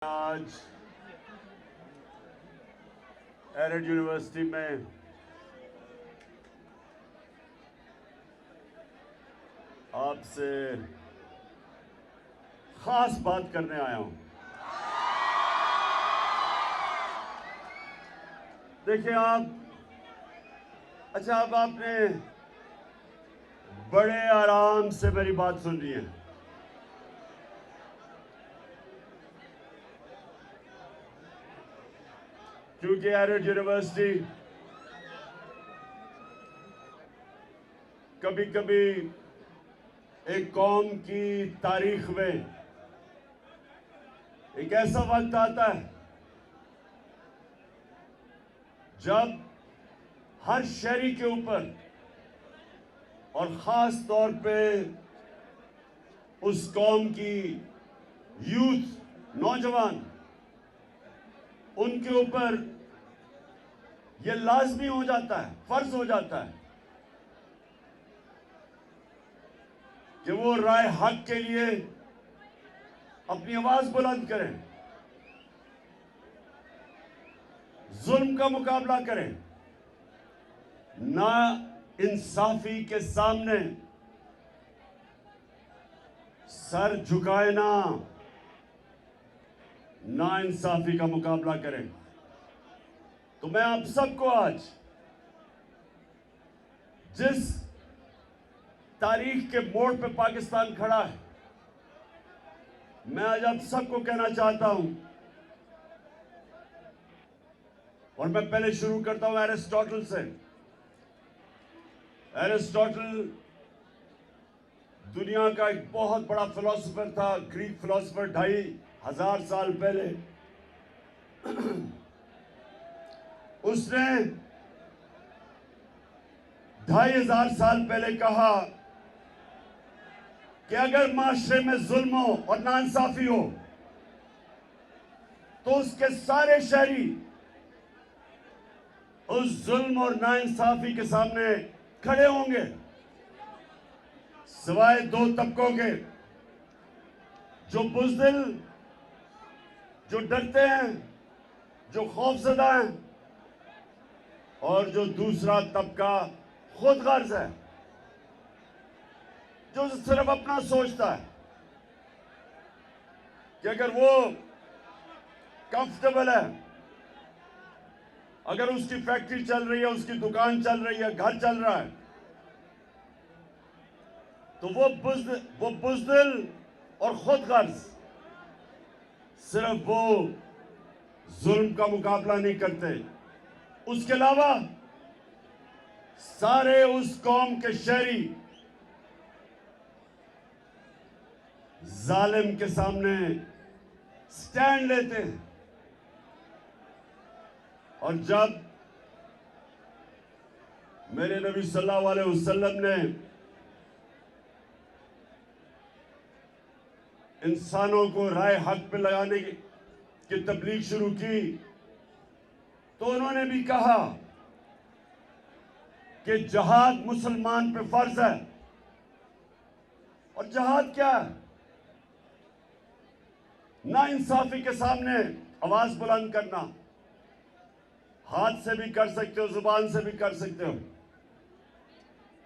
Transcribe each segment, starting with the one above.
आज एरेड यूनिवर्सिटी में आपसे खास बात करने आया हूं। देखिए अब आपने बड़े आराम से मेरी बात सुन ली है। क्योंकि एरेड यूनिवर्सिटी कभी कभी एक कौम की तारीख में एक ऐसा वक्त आता है जब हर शहरी के ऊपर और खास तौर पे उस कौम की यूथ, नौजवान, उनके ऊपर यह लाजमी हो जाता है, फर्ज हो जाता है कि वो राय हक के लिए अपनी आवाज बुलंद करें, जुल्म का मुकाबला करें, ना इंसाफी के सामने सर झुकाए, ना इंसाफी का मुकाबला करें। तो मैं आप सबको आज जिस तारीख के मोड़ पे पाकिस्तान खड़ा है, मैं आज आप सबको कहना चाहता हूं, और मैं पहले शुरू करता हूं एरिस्टोटल से। एरिस्टोटल दुनिया का एक बहुत बड़ा फिलोसोफर था, ग्रीक फिलोसोफर, 2500 साल पहले। उसने 2500 साल पहले कहा कि अगर माशरे में जुल्म हो और नाइंसाफी हो तो उसके सारे शहरी उस जुल्म और नाइंसाफी के सामने खड़े होंगे, सिवाय दो तबकों के, जो बुज़दिल, जो डरते हैं, जो खौफज़दा हैं, और जो दूसरा तबका खुदगर्ज है, जो सिर्फ अपना सोचता है कि अगर वो कंफर्टेबल है, अगर उसकी फैक्ट्री चल रही है, उसकी दुकान चल रही है, घर चल रहा है, तो वो बुज़दिल और खुदगर्ज सिर्फ वो जुल्म का मुकाबला नहीं करते, उसके अलावा सारे उस कौम के शहरी जालिम के सामने स्टैंड लेते हैं। और जब मेरे नबी सल्लल्लाहु अलैहि वसल्लम ने इंसानों को राय हक पे लगाने की तबलीग शुरू की, तो उन्होंने भी कहा कि जहाद मुसलमान पे फर्ज है। और जहाद क्या है? ना इंसाफी के सामने आवाज बुलंद करना। हाथ से भी कर सकते हो, जुबान से भी कर सकते हो।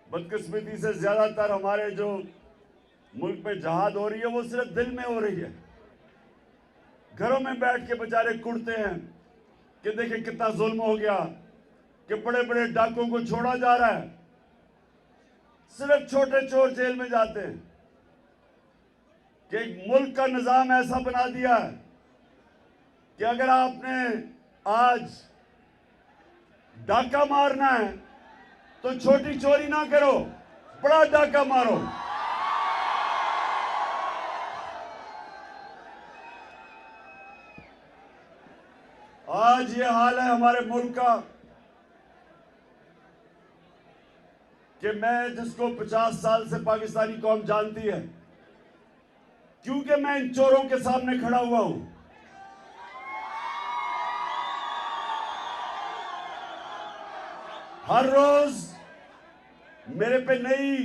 बदकिस्मती से ज्यादातर हमारे जो मुल्क में जहाद हो रही है वो सिर्फ दिल में हो रही है। घरों में बैठ के बेचारे कुड़ते हैं कि देखिए कितना जुल्म हो गया, कि बड़े बड़े डाकुओं को छोड़ा जा रहा है, सिर्फ छोटे चोर जेल में जाते हैं। कि एक मुल्क का निजाम ऐसा बना दिया है कि अगर आपने आज डाका मारना है तो छोटी चोरी ना करो, बड़ा डाका मारो। आज ये हाल है हमारे मुल्क का कि मैं, जिसको 50 साल से पाकिस्तानी कौम जानती है, क्योंकि मैं इन चोरों के सामने खड़ा हुआ हूं। हर रोज मेरे पे नई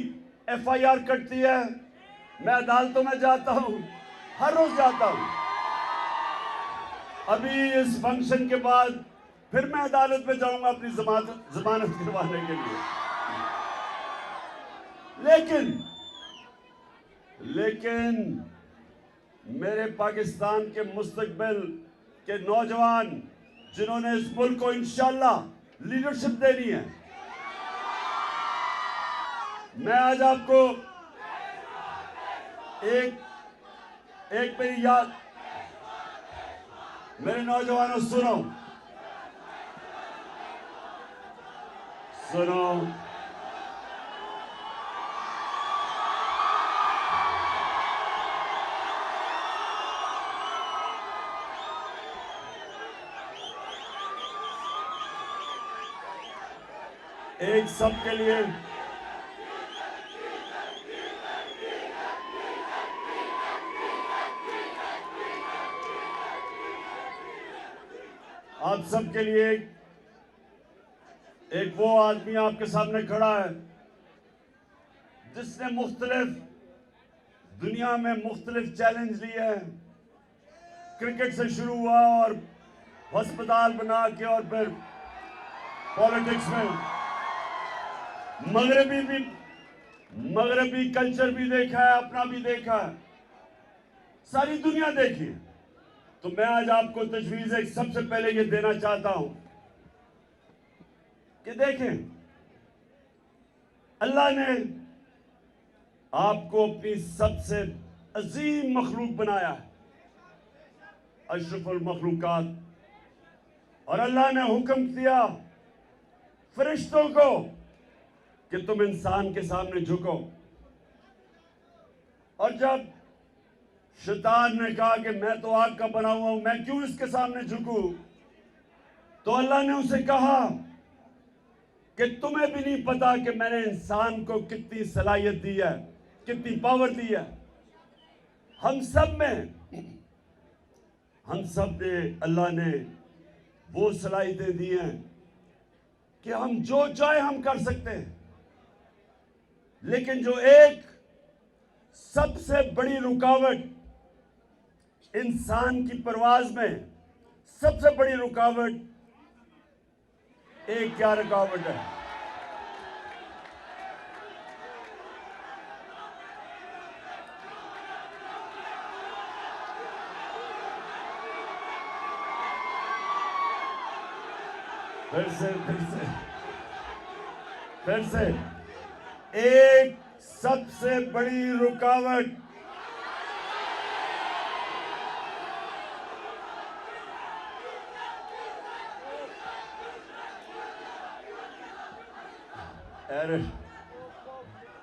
FIR कटती है, मैं अदालतों में जाता हूं, हर रोज जाता हूं। अभी इस फंक्शन के बाद फिर मैं अदालत में जाऊंगा अपनी जमानत करवाने के लिए। लेकिन मेरे पाकिस्तान के मुस्तकबिल के नौजवान जिन्होंने इस मुल्क को इंशाअल्लाह लीडरशिप देनी है, मैं आज आपको एक मेरी याद, मेरे नौजवानों सुनो, एक सबके लिए आप सबके लिए एक वो आदमी आपके सामने खड़ा है जिसने दुनिया में मुख्तलिफ चैलेंज लिए हैं। क्रिकेट से शुरू हुआ और अस्पताल बना के और फिर पॉलिटिक्स में मगरबी कल्चर भी देखा है, अपना भी देखा है, सारी दुनिया देखी है। तो मैं आज आपको तजवीज़ एक सबसे पहले ये देना चाहता हूं कि देखें, अल्लाह ने आपको अपनी सबसे अजीम मखलूक बनाया है, अशरफुल मखलूकात, और अल्लाह ने हुक्म दिया फरिश्तों को कि तुम इंसान के सामने झुको। और जब शैतान ने कहा कि मैं तो आग का बना हुआ हूं, मैं क्यों इसके सामने झुकूं, तो अल्लाह ने उसे कहा कि तुम्हें भी नहीं पता कि मैंने इंसान को कितनी सलाहियत दी है, कितनी पावर दी है। हम सब ने अल्लाह ने वो सलाहियतें दी हैं कि हम जो चाहे हम कर सकते हैं। लेकिन जो एक सबसे बड़ी रुकावट इंसान की परवाज में, सबसे बड़ी रुकावट, एक क्या रुकावट है? फिर से एक सबसे बड़ी रुकावट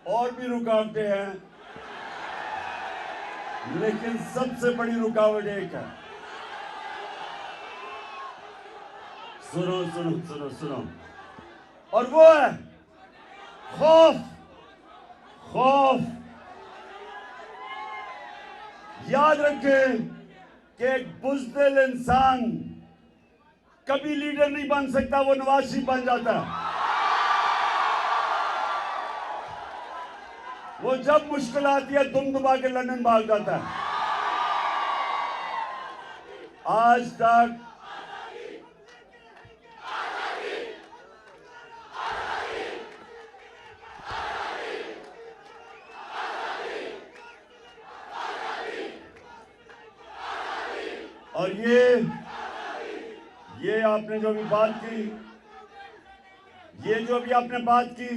और भी रुकावटें हैं, लेकिन सबसे बड़ी रुकावट एक है। सुनो सुनो सुनो सुनो, और वो है खौफ। याद रखें कि एक बुज़दिल इंसान कभी लीडर नहीं बन सकता, वो नवाज शरीफ बन जाता है। वो जब मुश्किल आती है दुम दबा के लंदन भाग जाता है। आज तक और ये आपने जो भी बात की, ये जो भी आपने बात की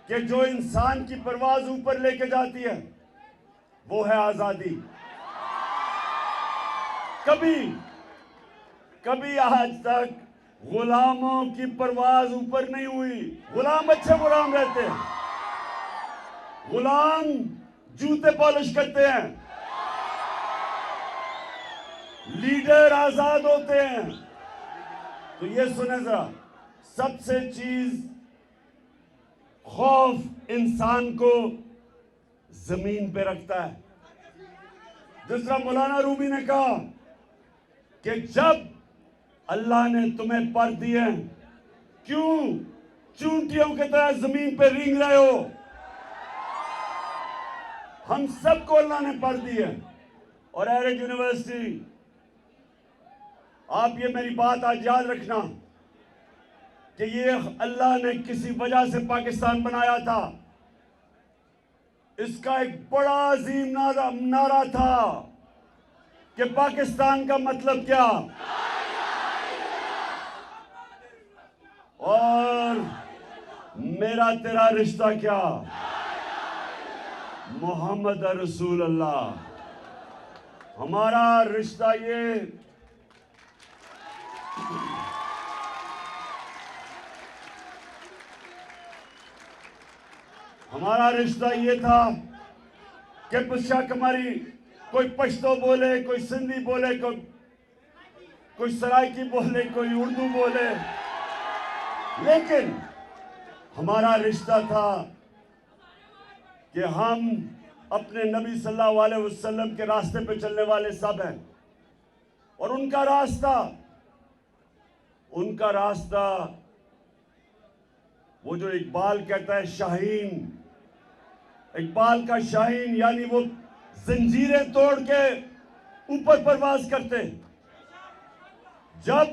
कि जो इंसान की परवाज ऊपर लेके जाती है वो है आजादी। कभी आज तक गुलामों की परवाज ऊपर नहीं हुई। गुलाम अच्छे गुलाम रहते हैं, गुलाम जूते पॉलिश करते हैं, लीडर आजाद होते हैं। तो ये सुने जरा, सबसे चीज खौफ इंसान को जमीन पे रखता है। जिस तरह मौलाना रूमी ने कहा कि जब अल्लाह ने तुम्हें पर दिए, क्यों चूंटियों की तरह जमीन पे रेंग रहे हो? हम सबको अल्लाह ने पर दिए। और एरिक यूनिवर्सिटी आप ये मेरी बात आज याद रखना कि ये अल्लाह ने किसी वजह से पाकिस्तान बनाया था। इसका एक बड़ा अजीम नारा था कि पाकिस्तान का मतलब क्या, और मेरा तेरा रिश्ता क्या, मोहम्मद रसूल अल्लाह। हमारा रिश्ता ये था कि पुशाक हमारी, कोई पश्तो बोले, कोई सिंधी बोले, कोई सराइकी बोले, कोई उर्दू बोले, लेकिन हमारा रिश्ता था कि हम अपने नबी सल्लल्लाहु अलैहि वसल्लम के रास्ते पे चलने वाले सब हैं। और उनका रास्ता वो जो इकबाल कहता है शाहीन, इकबाल का शाहीन यानी वो जंजीरें तोड़ के ऊपर परवाज करते। जब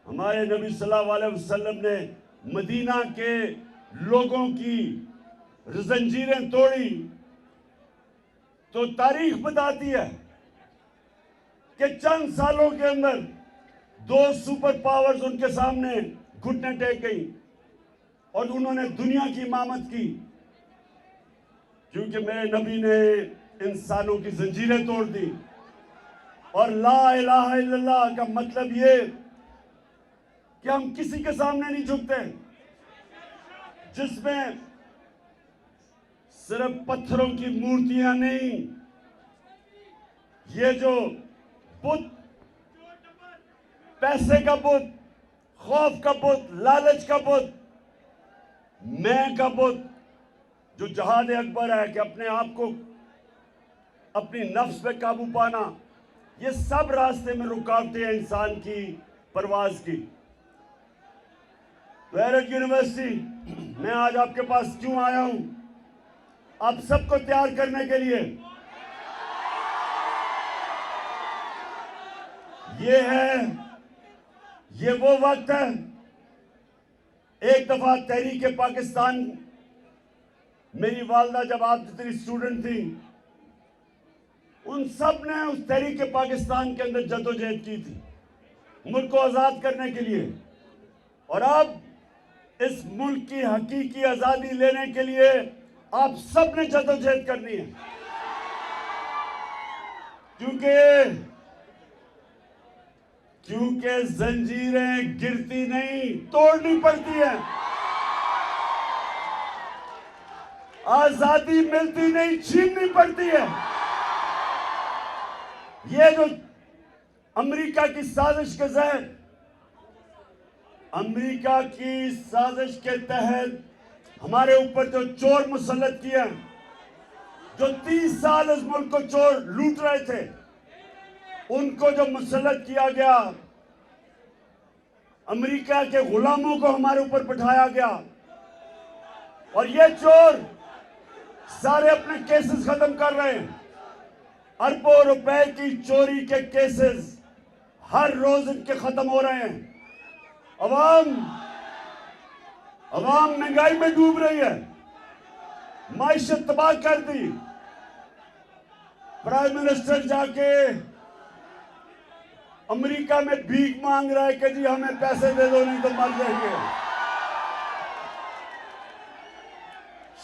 हमारे नबी सल्लल्लाहु अलैहि वसल्लम ने मदीना के लोगों की जंजीरें तोड़ी तो तारीख बताती है कि चंद सालों के अंदर 2 सुपर पावर्स उनके सामने घुटने टेक गई और उन्होंने दुनिया की इमामत की, क्योंकि मेरे नबी ने इंसानों की जंजीरें तोड़ दी। और ला इलाहा इल्लल्लाह का मतलब ये कि हम किसी के सामने नहीं झुकते, जिसमें सिर्फ पत्थरों की मूर्तियां नहीं, ये जो बुत, पैसे का बुत, खौफ का बुत, लालच का बुत, मैं का बुत, जो जहाद अकबर है कि अपने आप को, अपनी नफ्स पे काबू पाना, ये सब रास्ते में रुकावटें हैं इंसान की परवाज की। बैरक यूनिवर्सिटी मैं आज आपके पास क्यों आया हूं? आप सबको तैयार करने के लिए। ये वो वक्त है, एक दफा तहरीक पाकिस्तान, मेरी वालदा जब आप जितनी स्टूडेंट थी, उन सब ने उस तहरीक पाकिस्तान के अंदर जदोजहद की थी मुल्क को आजाद करने के लिए। और अब इस मुल्क की हकीकी आजादी लेने के लिए आप सब ने जदोजहद करनी है, क्योंकि जंजीरें गिरती नहीं, तोड़नी पड़ती है। आजादी मिलती नहीं, छीननी पड़ती है। ये जो अमेरिका की साजिश के जहर, अमेरिका की साजिश के तहत हमारे ऊपर जो चोर मुसल्लत किए, जो 30 साल इस मुल्क को चोर लूट रहे थे, उनको जो मुसल्लत किया गया, अमेरिका के गुलामों को हमारे ऊपर बिठाया गया। और ये चोर सारे अपने केसेस खत्म कर रहे हैं। अरबों रुपए की चोरी के केसेस हर रोज इनके खत्म हो रहे हैं। अवाम महंगाई में डूब रही है, माइशत तबाह कर दी। प्राइम मिनिस्टर जाके अमेरिका में भीख मांग रहा है कि जी हमें पैसे दे दो नहीं तो मर जाएंगे।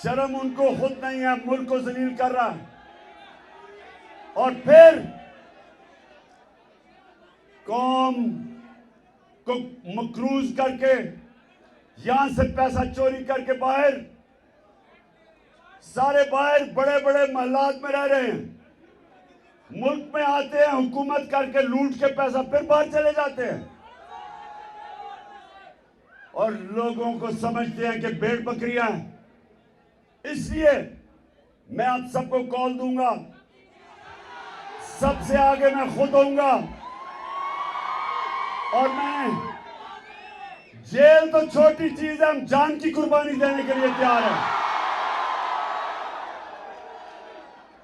शर्म उनको खुद नहीं है, मुल्क को जलील कर रहा है। और फिर कौम को मकरूज करके यहां से पैसा चोरी करके सारे बाहर बड़े बड़े महलात में रह रहे हैं, मुल्क में आते हैं, हुकूमत करके लूट के पैसा फिर बाहर चले जाते हैं और लोगों को समझते हैं कि भेड़ बकरियां हैं। इसलिए मैं आप सबको कॉल दूंगा, सबसे आगे मैं खुद होऊंगा और मैं, जेल तो छोटी चीज है, हम जान की कुर्बानी देने के लिए तैयार हैं।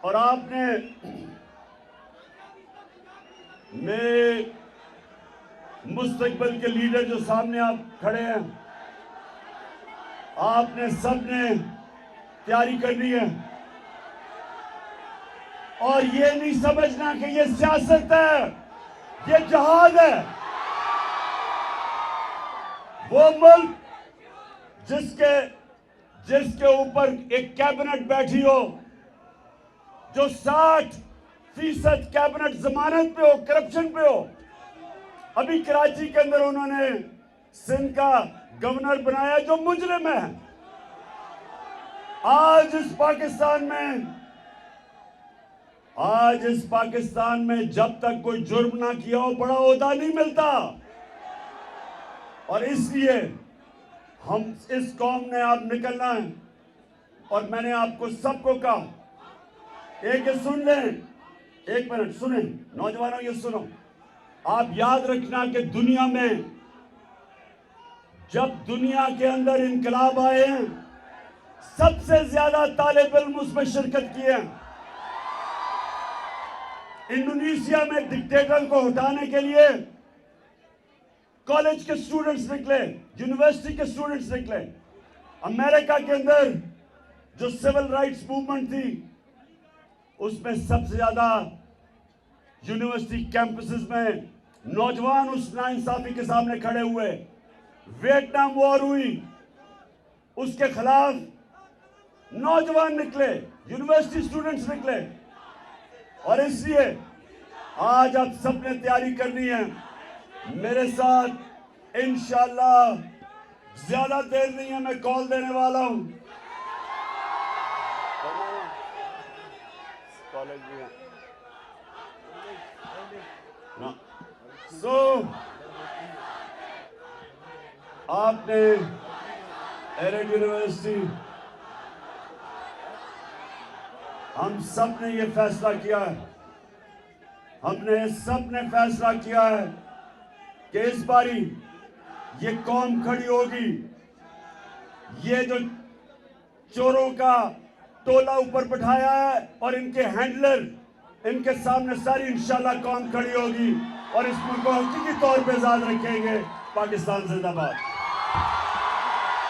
और आपने मुस्तकबिल के लीडर जो सामने आप खड़े हैं, आपने सबने तैयारी करनी है और ये नहीं समझना कि ये सियासत है, ये जहाद है। वो मुल्क जिसके ऊपर एक कैबिनेट बैठी हो जो 60% कैबिनेट जमानत पे हो, करप्शन पे हो। अभी कराची के अंदर उन्होंने सिंध का गवर्नर बनाया जो मुजरिम है। आज इस पाकिस्तान में जब तक कोई जुर्म ना किया हो बड़ा ओहदा नहीं मिलता। और इसलिए हम इस कौम ने आप निकलना है। और मैंने आपको सबको कहा, एक सुन लें, एक मिनट सुने नौजवानों, ये सुनो। आप याद रखना कि दुनिया में जब दुनिया के अंदर इनकलाब आए हैं, सबसे ज्यादा तालिब इल्म उसमें शिरकत किए हैं। इंडोनेशिया में डिक्टेटर को हटाने के लिए कॉलेज के स्टूडेंट्स निकले, यूनिवर्सिटी के स्टूडेंट्स निकले। अमेरिका के अंदर जो सिविल राइट्स मूवमेंट थी, उसमें सबसे ज्यादा यूनिवर्सिटी कैंपसेस में नौजवान उस नाइंसाफी के सामने खड़े हुए। वियतनाम वॉर हुई, उसके खिलाफ नौजवान निकले, यूनिवर्सिटी स्टूडेंट्स निकले। और इसलिए आज आप सबने तैयारी करनी है मेरे साथ। इंशाअल्लाह ज्यादा देर नहीं है, मैं कॉल देने वाला हूं। कॉलेज भी है ना। आपने एरेड यूनिवर्सिटी, हम सब ने ये फैसला किया है, हमने सब ने फैसला किया है कि इस बारी ये कौम खड़ी होगी। ये जो चोरों का टोला ऊपर बैठाया है और इनके हैंडलर, इनके सामने सारी इंशाल्लाह कौम खड़ी होगी और इस मुल्क को हकीकी तौर पे आजाद रखेंगे। पाकिस्तान जिंदाबाद।